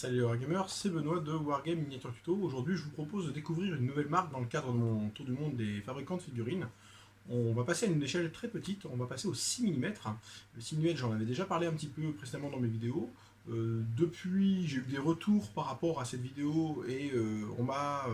Salut Wargamer, c'est Benoît de Wargame Miniature Tuto. Aujourd'hui, je vous propose de découvrir une nouvelle marque dans le cadre de mon tour du monde des fabricants de figurines. On va passer à une échelle très petite, on va passer au 6 mm. Le 6 mm, j'en avais déjà parlé un petit peu précédemment dans mes vidéos. Depuis, j'ai eu des retours par rapport à cette vidéo et on m'a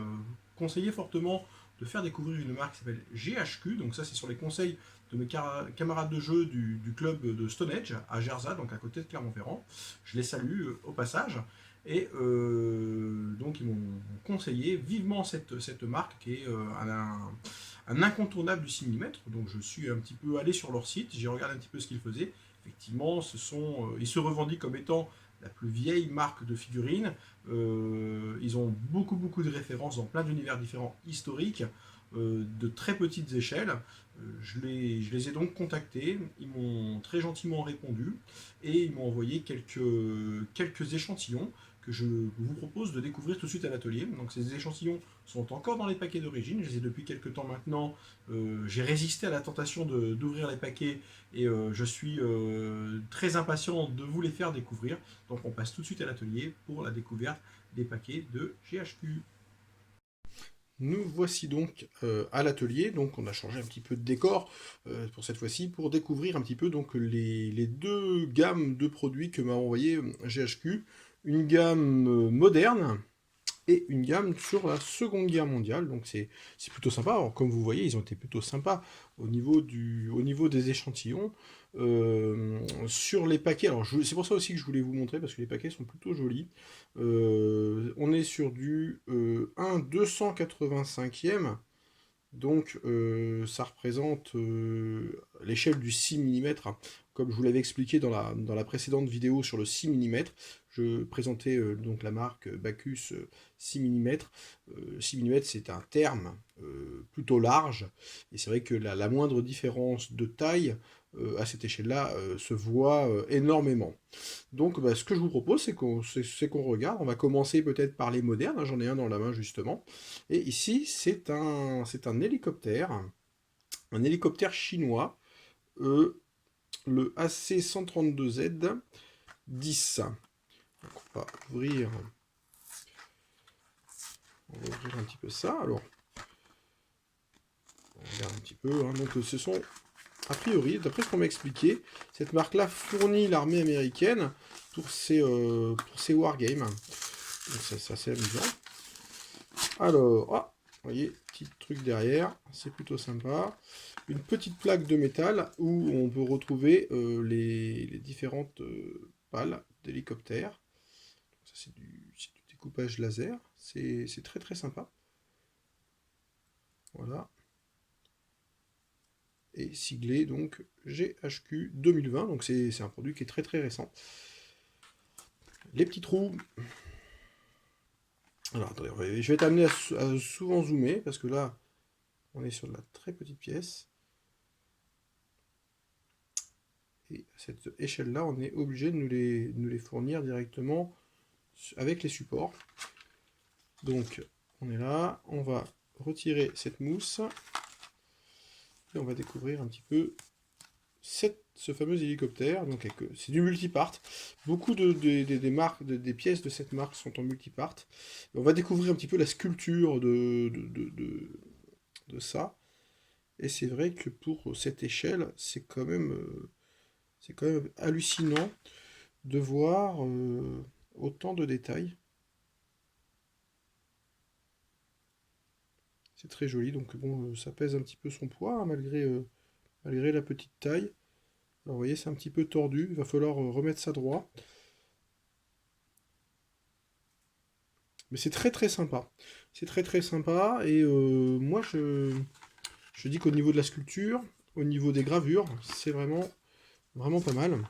conseillé fortement de faire découvrir une marque qui s'appelle GHQ. Donc ça, c'est sur les conseils de mes camarades de jeu du club de Stonehenge à Gerza, donc à côté de Clermont-Ferrand. Je les salue au passage. Et donc ils m'ont conseillé vivement cette marque qui est un incontournable du 6 mm. Donc je suis un petit peu allé sur leur site, j'ai regardé un petit peu ce qu'ils faisaient. Effectivement, ils se revendiquent comme étant la plus vieille marque de figurines. Ils ont beaucoup de références dans plein d'univers différents historiques, de très petites échelles. Je les ai donc contactés, ils m'ont très gentiment répondu et ils m'ont envoyé quelques échantillons que je vous propose de découvrir tout de suite à l'atelier. Donc ces échantillons sont encore dans les paquets d'origine, je les ai depuis quelques temps maintenant. J'ai résisté à la tentation d'ouvrir les paquets et je suis très impatient de vous les faire découvrir. Donc on passe tout de suite à l'atelier pour la découverte des paquets de GHQ. Nous voici donc à l'atelier, donc on a changé un petit peu de décor pour cette fois-ci, pour découvrir un petit peu donc les deux gammes de produits que m'a envoyé GHQ. Une gamme moderne et une gamme sur la Seconde Guerre mondiale, donc c'est plutôt sympa. Alors comme vous voyez, ils ont été plutôt sympas au niveau des échantillons. Sur les paquets, alors c'est pour ça aussi que je voulais vous montrer, parce que les paquets sont plutôt jolis. On est sur du 1 285e, donc ça représente l'échelle du 6 mm. Comme je vous l'avais expliqué dans la précédente vidéo sur le 6 mm, je présentais donc la marque Bacchus 6 mm. 6 mm, c'est un terme plutôt large, et c'est vrai que la moindre différence de taille à cette échelle-là se voit énormément. Donc ce que je vous propose, c'est qu'on regarde. On va commencer peut-être par les modernes, hein, j'en ai un dans la main justement. Et ici, c'est un hélicoptère chinois, le AC-132Z 10. Donc on va ouvrir un petit peu ça. Alors, on regarde un petit peu. Hein. Donc ce sont, a priori, d'après ce qu'on m'a expliqué, cette marque-là fournit l'armée américaine pour ses wargames. Donc c'est assez amusant. Alors, ah, vous voyez, petit truc derrière, c'est plutôt sympa. Une petite plaque de métal où on peut retrouver les différentes pales d'hélicoptères. Ça, c'est du découpage laser. C'est très sympa. Voilà. Et siglé donc GHQ 2020. Donc c'est un produit qui est très récent. Les petits trous. Alors attendez, je vais t'amener à souvent zoomer parce que là, on est sur de la très petite pièce. Et à cette échelle-là, on est obligé de nous les fournir directement avec les supports. Donc, on est là, on va retirer cette mousse et on va découvrir un petit peu ce fameux hélicoptère. Donc, c'est du multipart. Beaucoup des marques, des pièces de cette marque sont en multipart. Et on va découvrir un petit peu la sculpture de ça. Et c'est vrai que pour cette échelle, c'est quand même hallucinant de voir autant de détails. C'est très joli, donc bon, ça pèse un petit peu son poids, hein, malgré la petite taille. Alors vous voyez, c'est un petit peu tordu, il va falloir remettre ça droit. Mais c'est très sympa. C'est très sympa, et moi je dis qu'au niveau de la sculpture, au niveau des gravures, c'est vraiment pas mal. Donc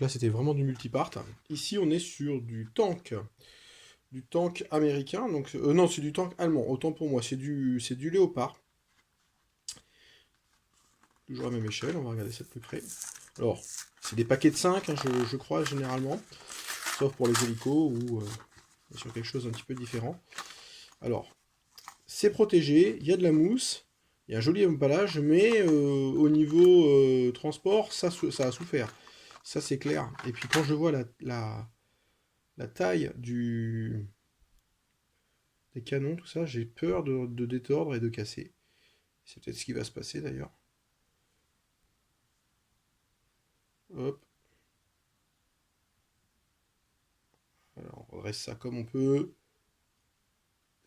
là c'était vraiment du multipart. Ici on est sur du tank américain, donc non, c'est du tank allemand, autant pour moi, c'est du léopard. Toujours à la même échelle, on va regarder ça de plus près. Alors, c'est des paquets de 5, hein, je crois, généralement, sauf pour les hélicos ou sur quelque chose d'un petit peu différent. Alors, c'est protégé, il y a de la mousse, il y a un joli emballage, mais au niveau transport, ça a souffert. Ça, c'est clair. Et puis quand je vois la la taille des canons, tout ça, j'ai peur de détordre et de casser. C'est peut-être ce qui va se passer d'ailleurs. Hop. Alors, on redresse ça comme on peut.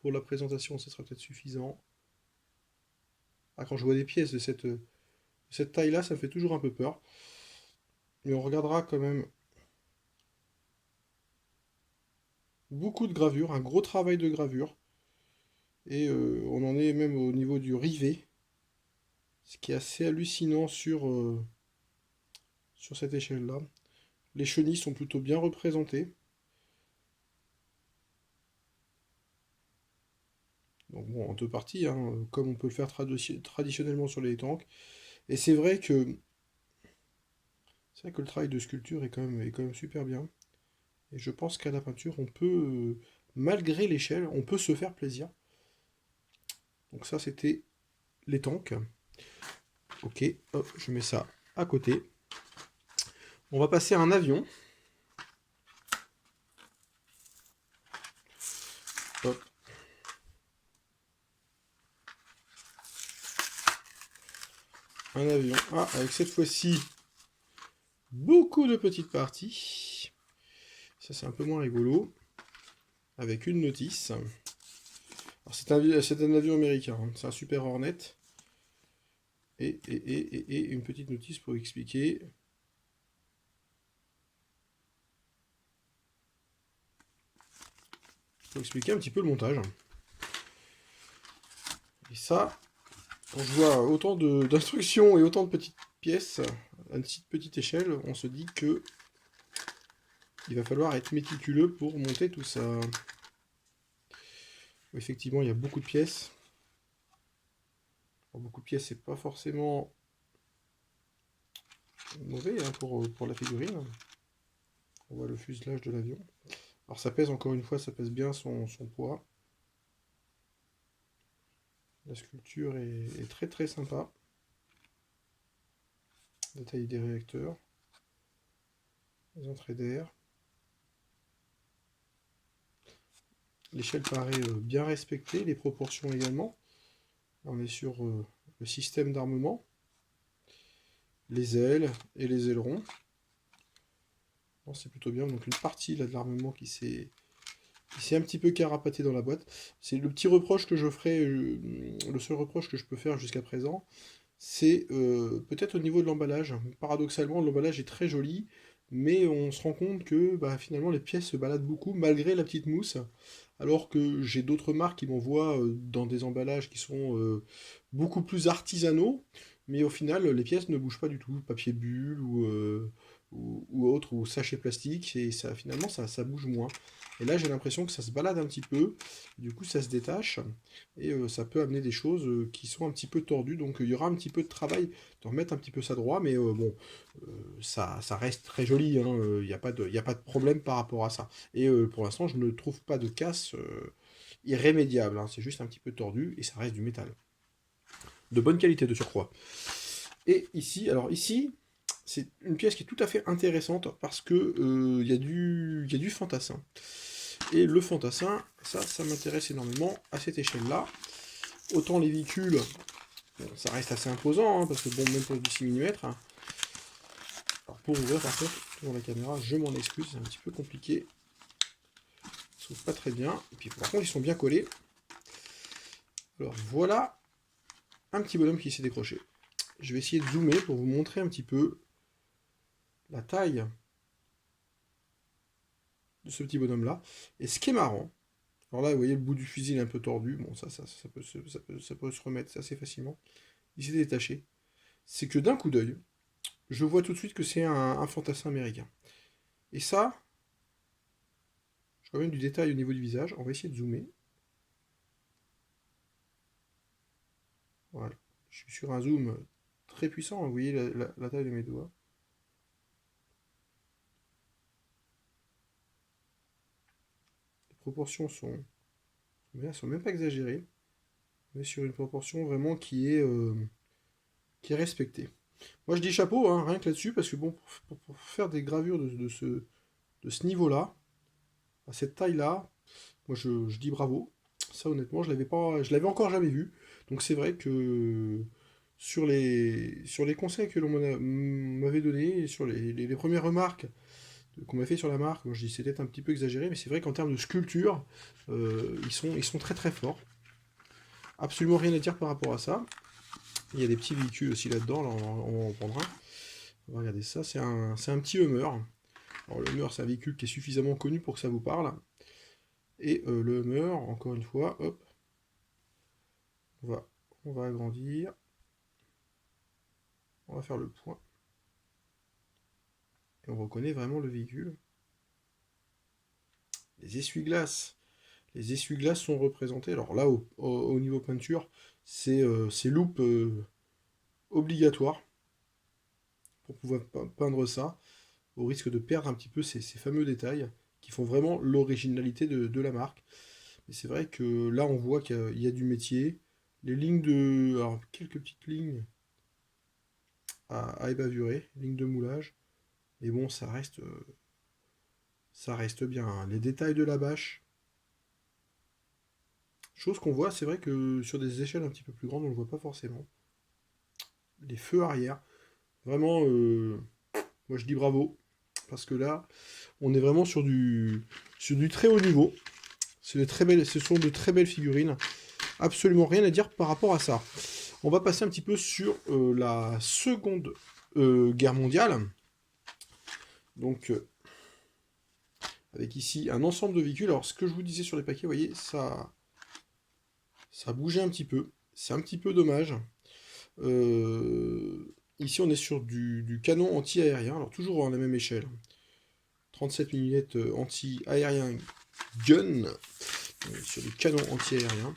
Pour la présentation, ce sera peut-être suffisant. Ah, quand je vois des pièces de cette taille-là, ça me fait toujours un peu peur. Mais on regardera quand même beaucoup de gravure, un gros travail de gravure. Et on en est même au niveau du rivet. Ce qui est assez hallucinant sur cette échelle-là. Les chenilles sont plutôt bien représentées. Donc bon, en deux parties, hein, comme on peut le faire traditionnellement sur les tanks. Et c'est vrai que le travail de sculpture est quand même super bien. Et je pense qu'à la peinture, on peut, malgré l'échelle, on peut se faire plaisir. Donc ça, c'était les tanks. Ok, hop, je mets ça à côté. On va passer à un avion. Hop. Un avion. Ah, avec cette fois-ci, beaucoup de petites parties. Ça, c'est un peu moins rigolo. Avec une notice. Alors, c'est un avion américain. Hein. C'est un Super Hornet. Et une petite notice pour expliquer. Pour expliquer un petit peu le montage. Et ça, quand je vois autant d'instructions et autant de petites pièces à une petite échelle, on se dit que il va falloir être méticuleux pour monter tout ça. Effectivement, il y a beaucoup de pièces. Alors, beaucoup de pièces, c'est pas forcément mauvais hein, pour la figurine. On voit le fuselage de l'avion. Alors ça pèse, encore une fois, ça pèse bien son poids. La sculpture est très très sympa. La taille des réacteurs. Les entrées d'air. L'échelle paraît bien respectée, les proportions également. On est sur le système d'armement. Les ailes et les ailerons. C'est plutôt bien. Donc une partie là, de l'armement qui s'est un petit peu carapaté dans la boîte. C'est le petit reproche que je ferai, le seul reproche que je peux faire jusqu'à présent, c'est peut-être au niveau de l'emballage. Paradoxalement, l'emballage est très joli, mais on se rend compte que bah, finalement les pièces se baladent beaucoup malgré la petite mousse, alors que j'ai d'autres marques qui m'envoient dans des emballages qui sont beaucoup plus artisanaux, mais au final les pièces ne bougent pas du tout, papier bulle ou autre, ou sachet plastique, et ça finalement ça bouge moins. Et là j'ai l'impression que ça se balade un petit peu, du coup ça se détache, et ça peut amener des choses qui sont un petit peu tordues, donc il y aura un petit peu de travail de remettre un petit peu ça droit, mais bon, ça reste très joli, hein, il n'y a pas de problème par rapport à ça. Et pour l'instant, je ne trouve pas de casse irrémédiable, hein, c'est juste un petit peu tordu, et ça reste du métal. De bonne qualité de surcroît. Et ici, alors ici, c'est une pièce qui est tout à fait intéressante, parce que il y a du fantassin. Et le fantassin, ça m'intéresse énormément à cette échelle-là. Autant les véhicules, bon, ça reste assez imposant, hein, parce que bon, même pour du 6 mm. Hein. Alors pour ouvrir, par contre, devant la caméra, je m'en excuse, c'est un petit peu compliqué. Ça s'ouvre pas très bien. Et puis par contre, ils sont bien collés. Alors voilà un petit bonhomme qui s'est décroché. Je vais essayer de zoomer pour vous montrer un petit peu la taille de ce petit bonhomme-là. Et ce qui est marrant, alors là, vous voyez, le bout du fusil est un peu tordu. Bon, ça peut se remettre assez facilement. Il s'est détaché. C'est que d'un coup d'œil, je vois tout de suite que c'est un fantassin américain. Et ça, j'ai quand même du détail au niveau du visage. On va essayer de zoomer. Voilà. Je suis sur un zoom très puissant. Vous voyez la taille de mes doigts. Les proportions sont même pas exagérées. On est sur une proportion vraiment qui est respectée. Moi je dis chapeau, hein, rien que là-dessus, parce que bon, pour faire des gravures de ce niveau-là, À cette taille-là, moi je dis bravo. Ça honnêtement, je l'avais encore jamais vu. Donc c'est vrai que sur les conseils que m'avait donnés, et sur les premières remarques qu'on m'a fait sur la marque, bon, je dis c'est peut-être un petit peu exagéré, mais c'est vrai qu'en termes de sculpture, ils sont très très forts. Absolument rien à dire par rapport à ça. Il y a des petits véhicules aussi là-dedans, là, on va en prendre un. On va regarder ça, c'est un petit Hummer. Alors le Hummer, c'est un véhicule qui est suffisamment connu pour que ça vous parle. Et le Hummer, encore une fois, hop, on va, on va agrandir. On va faire le point. Et on reconnaît vraiment le véhicule. Les essuie-glaces. Les essuie-glaces sont représentés. Alors là, au niveau peinture, c'est loupe obligatoire pour pouvoir peindre ça, au risque de perdre un petit peu ces fameux détails qui font vraiment l'originalité de la marque. Mais c'est vrai que là, on voit qu'il y a du métier. Les lignes de... Alors, quelques petites lignes à ébavurer, lignes de moulage. Mais bon, ça reste bien, hein. Les détails de la bâche, chose qu'on voit, c'est vrai que sur des échelles un petit peu plus grandes, on ne le voit pas forcément. Les feux arrière, vraiment, moi je dis bravo, parce que là, on est vraiment sur du très haut niveau. Ce sont de très belles figurines. Absolument rien à dire par rapport à ça. On va passer un petit peu sur la Seconde Guerre mondiale. Donc, avec ici un ensemble de véhicules. Alors, ce que je vous disais sur les paquets, vous voyez, ça a bougé un petit peu. C'est un petit peu dommage. Ici, on est sur du canon anti-aérien, alors toujours à la même échelle. 37 mm anti-aérien gun, sur du canon anti-aérien.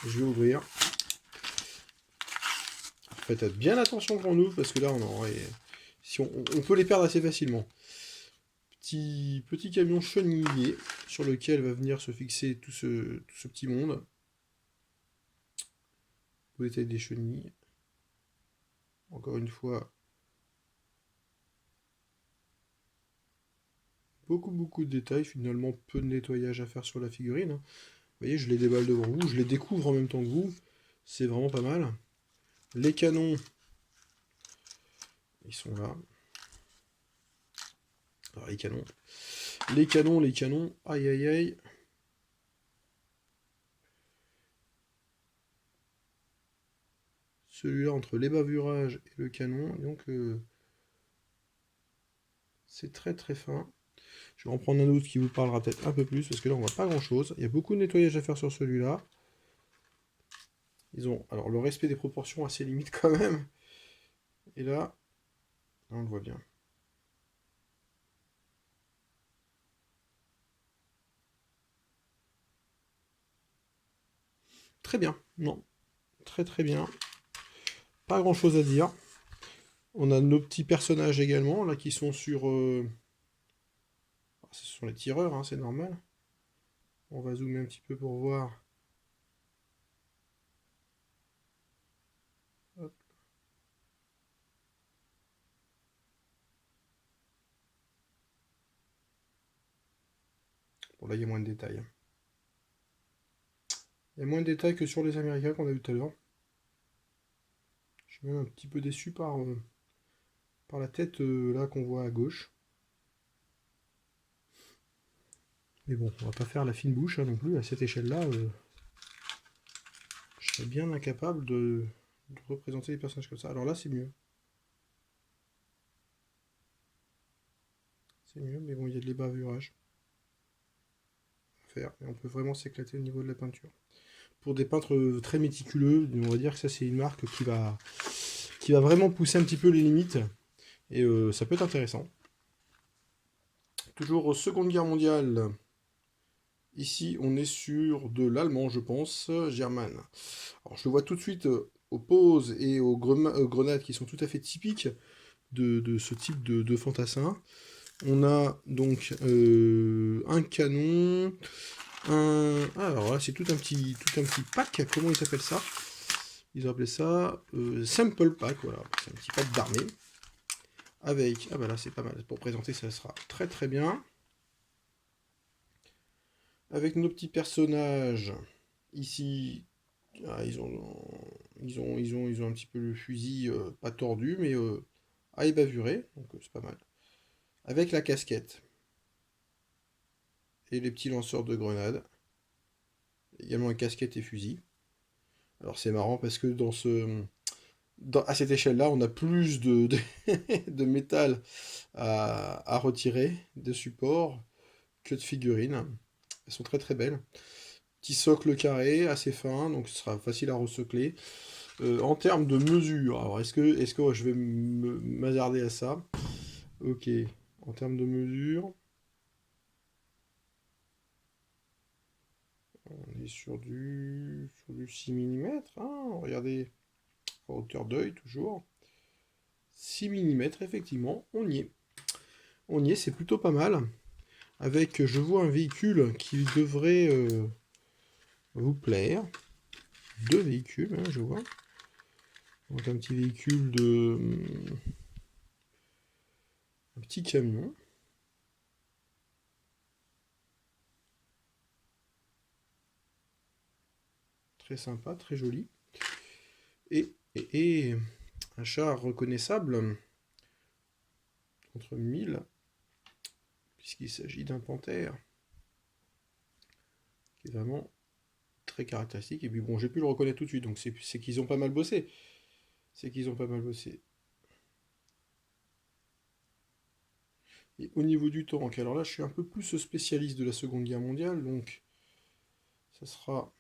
Je vais ouvrir. Faites bien attention quand on ouvre, parce que là, si on peut les perdre assez facilement. Petit camion chenillé, sur lequel va venir se fixer tout ce petit monde. Vous détail des chenilles. Encore une fois, beaucoup de détails, finalement peu de nettoyage à faire sur la figurine. Vous voyez, je les déballe devant vous, je les découvre en même temps que vous, c'est vraiment pas mal. Les canons, ils sont là. Alors les canons, aïe aïe aïe. Celui-là entre les bavurages et le canon, donc c'est très très fin. Je vais en prendre un autre qui vous parlera peut-être un peu plus, parce que là on voit pas grand chose. Il y a beaucoup de nettoyage à faire sur celui-là. Ils ont alors le respect des proportions assez limite quand même. Et là on le voit bien. Très bien, non, très très bien. Pas grand chose à dire. On a nos petits personnages également, là, qui sont sur... Ce sont les tireurs, hein, c'est normal. On va zoomer un petit peu pour voir. Hop. Bon, là, il y a moins de détails. Il y a moins de détails que sur les Américains qu'on a vu tout à l'heure. Je suis même un petit peu déçu par la tête, là, qu'on voit à gauche. Mais bon, on va pas faire la fine bouche, hein, non plus, à cette échelle-là. Je serais bien incapable de représenter les personnages comme ça. Alors là, c'est mieux. C'est mieux, mais bon, il y a de l'ébavurage à faire. Et on peut vraiment s'éclater au niveau de la peinture. Pour des peintres très méticuleux, on va dire que ça, c'est une marque qui va vraiment pousser un petit peu les limites. Et ça peut être intéressant. Toujours Seconde Guerre mondiale. Ici, on est sur de l'allemand, je pense, German. Alors, je le vois tout de suite aux poses et aux grenades qui sont tout à fait typiques de ce type de fantassin. On a donc un canon, alors là, c'est tout un petit pack. Comment ils s'appellent ça? Ils ont appelé ça Sample Pack, voilà. C'est un petit pack d'armée. Avec, ah bah là, c'est pas mal. Pour présenter, ça sera très très bien. avec nos petits personnages. Ici, ah, ils ont un petit peu le fusil pas tordu, mais à ébavurer, donc c'est pas mal. Avec la casquette et les petits lanceurs de grenades. Également une casquette et fusil. Alors c'est marrant parce que à cette échelle-là, on a plus de métal à retirer, de support, que de figurines. Elles sont très très belles. Petit socle carré, assez fin, donc ce sera facile à recycler. En termes de mesure, alors est-ce que je vais m'hasarder à ça? Ok, en termes de mesure, on est sur du 6 mm, hein, regardez, à hauteur d'œil toujours. 6 mm, effectivement, on y est. On y est, c'est plutôt pas mal. Avec, je vois un véhicule qui devrait vous plaire. Deux véhicules, hein, je vois. Donc un petit véhicule un petit camion. Très sympa, très joli. Et un char reconnaissable contre 1000, puisqu'il s'agit d'un panthère, qui est vraiment très caractéristique. Et puis bon, j'ai pu le reconnaître tout de suite, donc c'est qu'ils ont pas mal bossé. C'est qu'ils ont pas mal bossé. Et au niveau du tank, alors là je suis un peu plus spécialiste de la Seconde Guerre mondiale, donc ça sera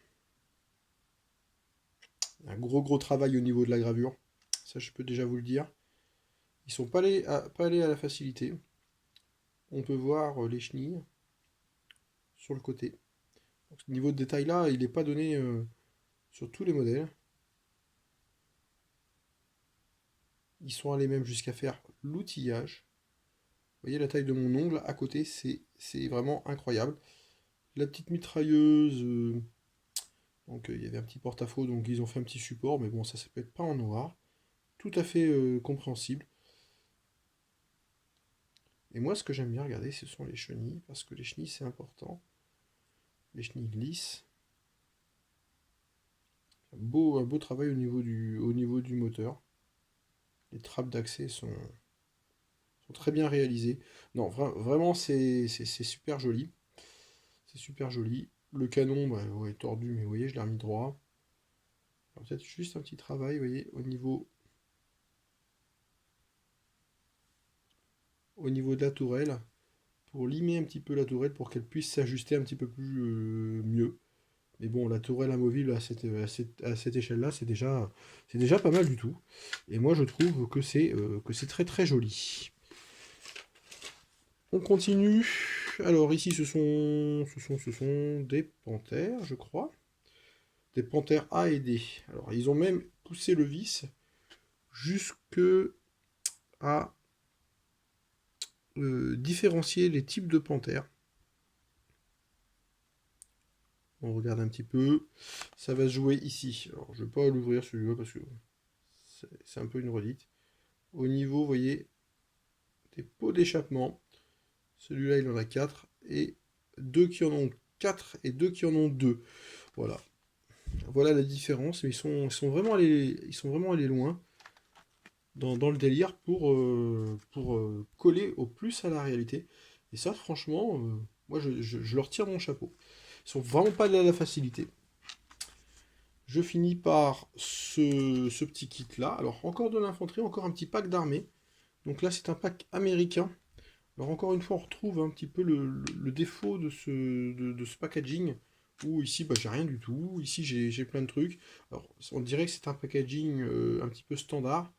un gros travail au niveau de la gravure. Ça je peux déjà vous le dire. Ils sont pas allés à la facilité. On peut voir les chenilles sur le côté. Donc, ce niveau de détail là, il n'est pas donné sur tous les modèles. Ils sont allés même jusqu'à faire l'outillage. Vous voyez la taille de mon ongle à côté, c'est vraiment incroyable. La petite mitrailleuse, donc il y avait un petit porte-à-faux, donc ils ont fait un petit support, mais bon, ça peut être pas en noir. Tout à fait compréhensible. Et moi, ce que j'aime bien regarder, ce sont les chenilles, parce que les chenilles, c'est important. Les chenilles lisses. Un beau travail au niveau du moteur. Les trappes d'accès sont très bien réalisées. Non, vraiment, c'est super joli. C'est super joli. Le canon, bah, ouais, tordu, mais vous voyez, je l'ai remis droit. Peut-être juste un petit travail, vous voyez, au niveau de la tourelle, pour limer un petit peu la tourelle, pour qu'elle puisse s'ajuster un petit peu plus mieux. Mais bon, la tourelle amovible à cette échelle-là, c'est déjà pas mal du tout. Et moi, je trouve que c'est très très joli. On continue. Alors ici, ce sont des panthères, je crois. Des panthères A et D. Alors, ils ont même poussé le vis jusque à différencier les types de panthères. On regarde un petit peu. Ça va se jouer ici. Alors, je ne vais pas l'ouvrir celui-là parce que c'est un peu une redite. Au niveau, vous voyez, des pots d'échappement. Celui-là, il en a 4. Et 2 qui en ont 4 et 2 qui en ont 2. Voilà. Voilà la différence. Mais ils sont vraiment allés loin dans le délire pour coller au plus à la réalité. Et ça, franchement, moi, je leur tire mon chapeau. Ils sont vraiment pas allés à la facilité. Je finis par ce petit kit là. Alors encore de l'infanterie, encore un petit pack d'armée. Donc là c'est un pack américain. Alors encore une fois on retrouve un petit peu le défaut de ce packaging. Où ici bah, j'ai rien du tout. Ici j'ai plein de trucs. Alors on dirait que c'est un packaging un petit peu standard.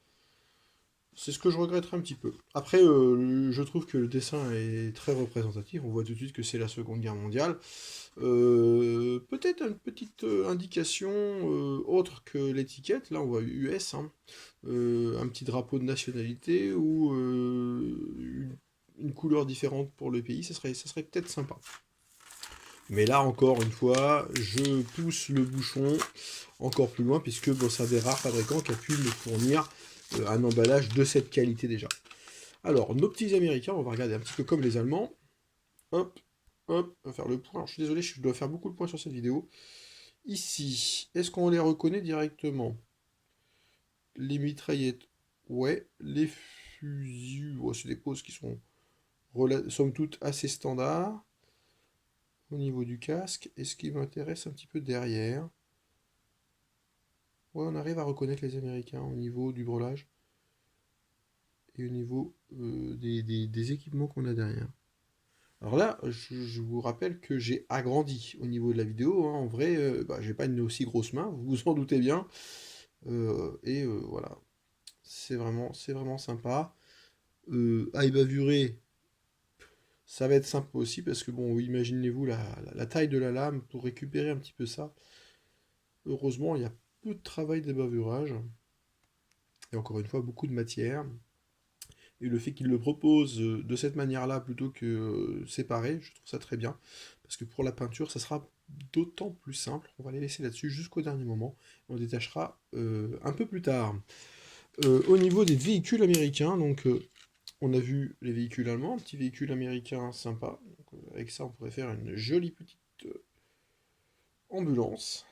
C'est ce que je regretterais un petit peu. Après, je trouve que le dessin est très représentatif. On voit tout de suite que c'est la Seconde Guerre mondiale. Peut-être une petite indication autre que l'étiquette. Là, on voit US, hein. Un petit drapeau de nationalité ou une couleur différente pour le pays. Ça serait peut-être sympa. Mais là, encore une fois, je pousse le bouchon encore plus loin, puisque bon, c'est un des rares fabricants qui a pu me fournir un emballage de cette qualité déjà. Alors, nos petits Américains, on va regarder un petit peu comme les Allemands. Hop, Hop, on va faire le point. Alors, je suis désolé, je dois faire beaucoup de points sur cette vidéo. Ici, est-ce qu'on les reconnaît directement? Les mitraillettes, ouais. Les fusils, ouais, c'est des poses qui sont, somme toute, assez standards. Au niveau du casque, et ce qui m'intéresse un petit peu derrière, ouais, on arrive à reconnaître les Américains au niveau du brelage et au niveau des équipements qu'on a derrière. Alors là, je vous rappelle que j'ai agrandi au niveau de la vidéo, hein. En vrai, bah, j'ai pas une aussi grosse main, vous vous en doutez bien. Voilà, c'est vraiment sympa. À ébavurer, ça va être sympa aussi parce que bon, imaginez-vous la taille de la lame pour récupérer un petit peu ça. Heureusement, il y a peu de travail d'ébavurage. Et encore une fois, beaucoup de matière. Et le fait qu'il le propose de cette manière-là plutôt que séparé, je trouve ça très bien. Parce que pour la peinture, ça sera d'autant plus simple. On va les laisser là-dessus jusqu'au dernier moment. On détachera un peu plus tard. Au niveau des véhicules américains, donc on a vu les véhicules allemands, un petit véhicule américain sympa. Donc, avec ça, on pourrait faire une jolie petite ambulance.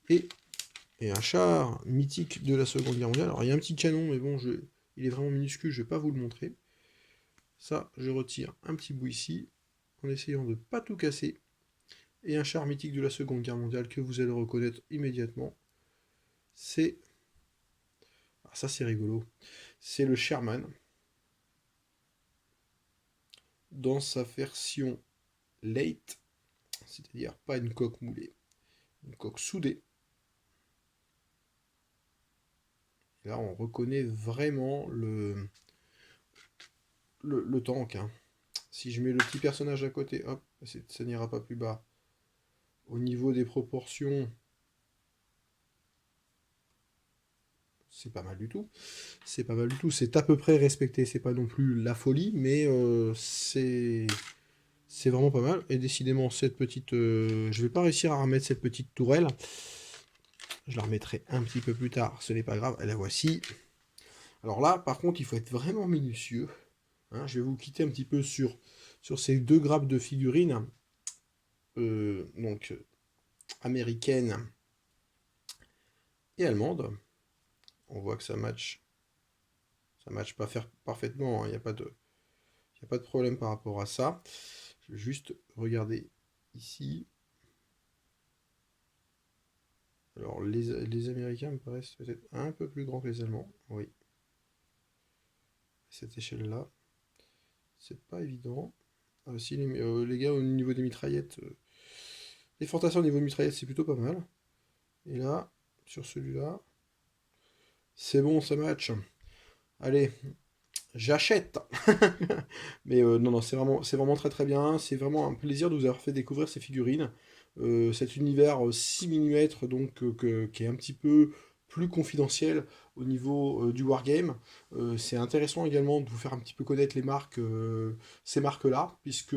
Et un char mythique de la Seconde Guerre mondiale. Alors il y a un petit canon, mais bon, il est vraiment minuscule, je ne vais pas vous le montrer. Ça, je retire un petit bout ici, en essayant de ne pas tout casser. Et un char mythique de la Seconde Guerre mondiale que vous allez reconnaître immédiatement, c'est... Ah, ça c'est rigolo. C'est le Sherman. Dans sa version late, c'est-à-dire pas une coque moulée, une coque soudée. Et là, on reconnaît vraiment le tank, hein. Si je mets le petit personnage à côté, hop, ça n'ira pas plus bas. Au niveau des proportions, c'est pas mal du tout. C'est pas mal du tout. C'est à peu près respecté. C'est pas non plus la folie, mais c'est vraiment pas mal. Et décidément, cette petite... je vais pas réussir à remettre cette petite tourelle. Je la remettrai un petit peu plus tard. Ce n'est pas grave. Et la voici. Alors là, par contre, il faut être vraiment minutieux. Hein, je vais vous quitter un petit peu sur ces deux grappes de figurines. Donc, américaine et allemande. On voit que ça match pas parfaitement, il n'y a pas de problème par rapport à ça. Je vais juste regarder ici. Alors les Américains me paraissent peut-être un peu plus grands que les Allemands, oui. Cette échelle-là, c'est pas évident. Si les gars au niveau des mitraillettes, les fantassins au niveau des mitraillettes c'est plutôt pas mal. Et là, sur celui-là, c'est bon, ça match. Allez, j'achète. Mais non, non, c'est vraiment très très bien. C'est vraiment un plaisir de vous avoir fait découvrir ces figurines. Cet univers 6 mm, donc, qui est un petit peu plus confidentiel au niveau du wargame. C'est intéressant également de vous faire un petit peu connaître les marques, ces marques-là, puisque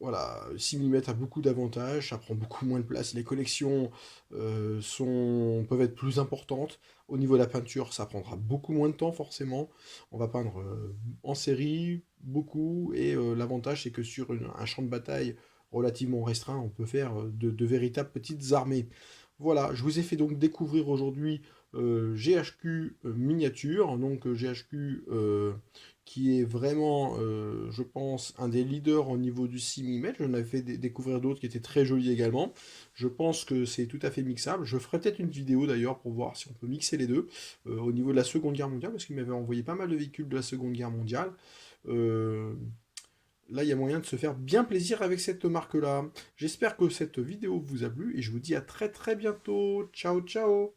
voilà, 6 mm a beaucoup d'avantages, ça prend beaucoup moins de place, les collections peuvent être plus importantes. Au niveau de la peinture, ça prendra beaucoup moins de temps forcément. On va peindre en série, beaucoup, et l'avantage c'est que sur un champ de bataille relativement restreint, on peut faire de véritables petites armées. Voilà, je vous ai fait donc découvrir aujourd'hui GHQ miniature, donc GHQ qui est vraiment, je pense, un des leaders au niveau du 6 mm. J'en avais fait découvrir d'autres qui étaient très jolis également. Je pense que c'est tout à fait mixable. Je ferai peut-être une vidéo d'ailleurs pour voir si on peut mixer les deux au niveau de la Seconde Guerre mondiale, parce qu'il m'avait envoyé pas mal de véhicules de la Seconde Guerre mondiale. Là, il y a moyen de se faire bien plaisir avec cette marque-là. J'espère que cette vidéo vous a plu et je vous dis à très très bientôt. Ciao, ciao!